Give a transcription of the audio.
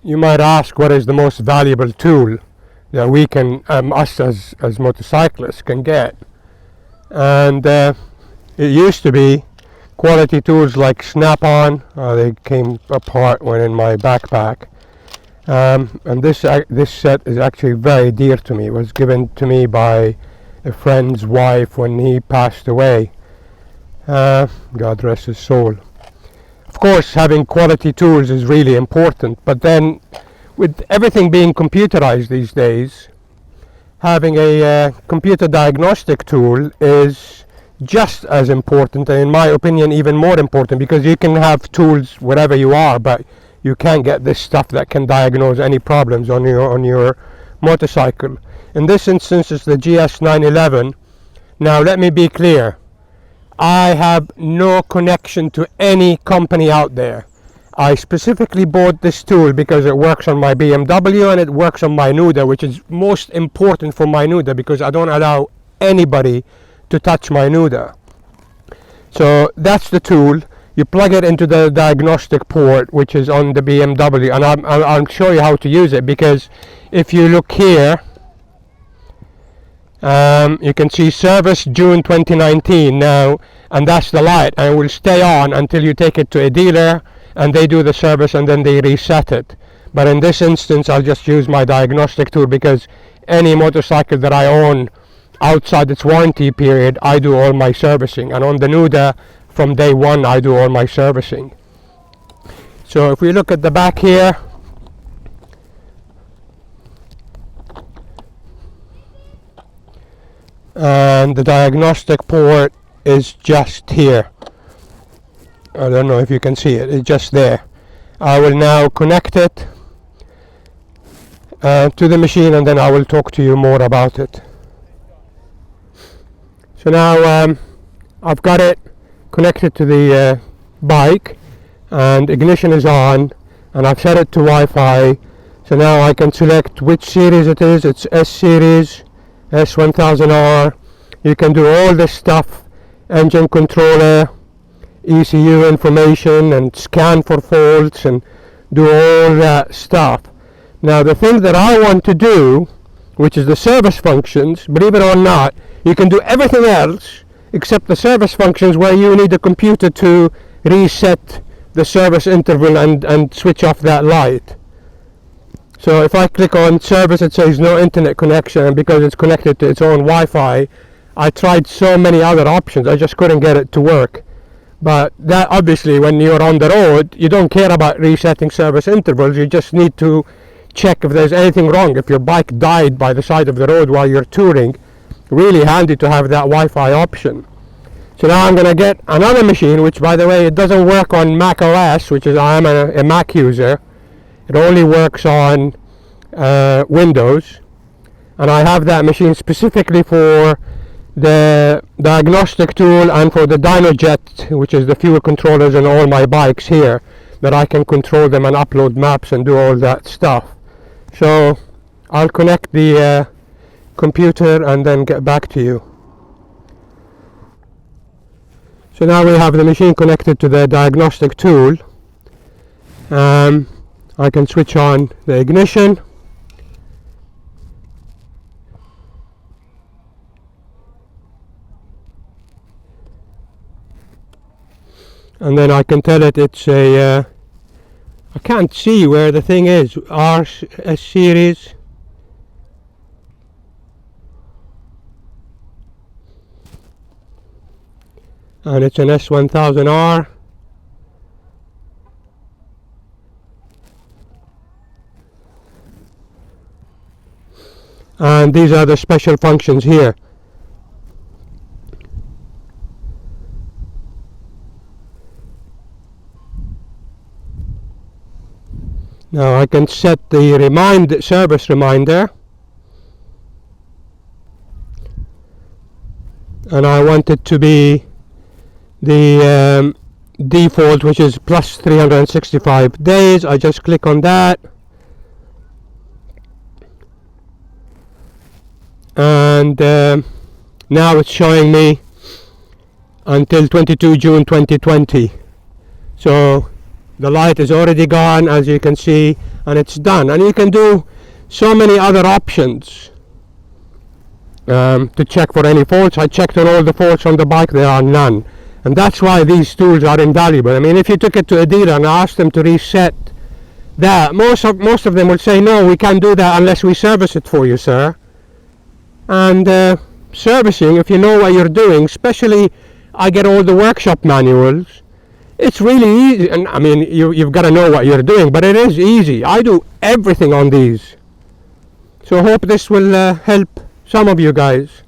You might ask, what is the most valuable tool that we can, us as motorcyclists can get? And it used to be quality tools like Snap-on. They came apart when in my backpack. And this set is actually very dear to me. It was given to me by a friend's wife when he passed away. God rest his soul. Of course, having quality tools is really important, but then with everything being computerized these days, having a computer diagnostic tool is just as important, and in my opinion even more important, because you can have tools wherever you are, but you can't get this stuff that can diagnose any problems on your motorcycle. In this instance, it's the GS 911. Now let me be clear, I have no connection to any company out there. I specifically bought this tool because it works on my BMW and it works on my Nuda, which is most important for my Nuda because I don't allow anybody to touch my Nuda. So that's the tool. You plug it into the diagnostic port, which is on the BMW, and I'll show you how to use it, because if you look here, you can see service June 2019 now, and that's the light, and it will stay on until you take it to a dealer and they do the service and then they reset it. But in this instance, I'll just use my diagnostic tool, because any motorcycle that I own outside its warranty period, I do all my servicing, and on the Nuda from day one I do all my servicing. So if we look at the back here, and the diagnostic port is just here. I don't know if you can see it, it's just there. I will now connect it to the machine, and then I will talk to you more about it. So now I've got it connected to the bike, and ignition is on, and I've set it to Wi-Fi. So now I can select which series it is. It's S series, S1000R. You can do all this stuff, engine controller, ECU information, and scan for faults and do all that stuff. Now the thing that I want to do, which is the service functions, believe it or not, you can do everything else except the service functions, where you need a computer to reset the service interval and switch off that light. So if I click on service, it says no internet connection, and because it's connected to its own Wi-Fi, I tried so many other options, I just couldn't get it to work. But that, obviously, when you're on the road, you don't care about resetting service intervals. You just need to check if there's anything wrong. If your bike died by the side of the road while you're touring, really handy to have that Wi-Fi option. So now I'm going to get another machine, which, by the way, it doesn't work on Mac OS, which is, I am a Mac user. It only works on Windows, and I have that machine specifically for the diagnostic tool and for the DynoJet, which is the fuel controllers in all my bikes here, that I can control them and upload maps and do all that stuff. So I'll connect the computer and then get back to you. So now we have the machine connected to the diagnostic tool. I can switch on the ignition. And then I can tell it it's a, I can't see where the thing is, S series. And it's an S1000R. And these are the special functions here. Now I can set the service reminder, and I want it to be the default, which is plus 365 days. I just click on that, and now it's showing me until 22 June 2020. So the light is already gone, as you can see. and it's done. And you can do so many other options to check for any faults. I checked on all the faults on the bike, there are none. And that's why these tools are invaluable. I mean, if you took it to a dealer and asked them to reset that, most of them would say, no, we can't do that unless we service it for you, sir. And servicing, if you know what you're doing, especially I get all the workshop manuals, it's really easy. And I mean, you've got to know what you're doing, but it is easy. I do everything on these. So I hope this will help some of you guys.